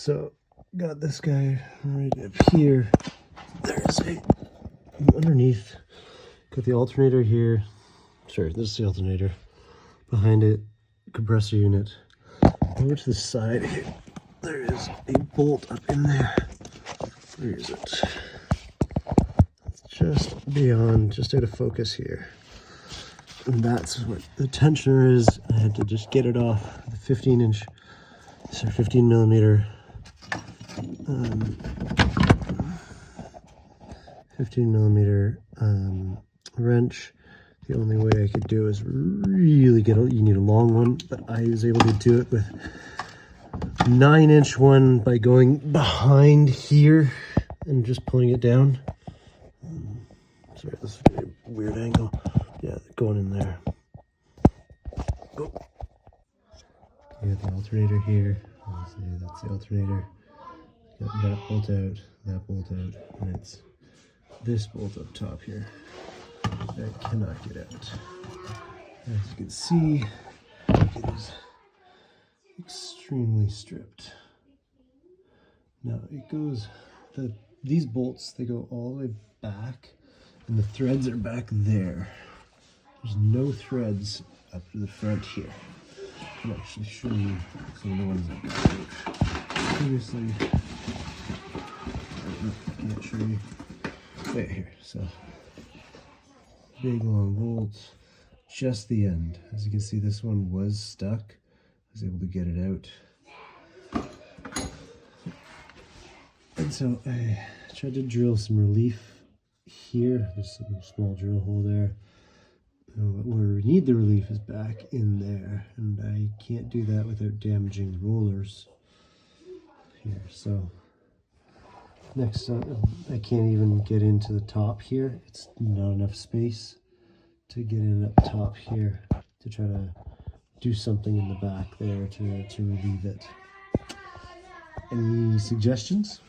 So got this guy right up here. There's a underneath. Got the alternator here. Sorry, this is the alternator. Behind it, compressor unit. Over to the side here, there is a bolt up in there. Where is it? It's just beyond, just out of focus here. And that's what the tensioner is. I had to just get it off the 15 millimeter 15 millimeter wrench. The only way I could do is really get it. You need a long one, but I was able to do it with 9-inch one by going behind here and just pulling it down. Sorry, this is a weird angle. Yeah, going in there. Go. You got the alternator here. Obviously, that's the alternator. Got that bolt out, and it's this bolt up top here that cannot get out. As you can see, it is extremely stripped. Now it goes, these bolts, they go all the way back, and the threads are back there. There's no threads up to the front here. I'll actually show you some of the ones that got out previously. I can't show you. Right here, so big long bolts, just the end. As you can see, this one was stuck. I was able to get it out. And so I tried to drill some relief here. There's some small drill hole there. Where we need the relief is back in there, and I can't do that without damaging the rollers here. So next up, I can't even get into the top here. It's not enough space to get in up top here to try to do something in the back there to relieve it. Any suggestions?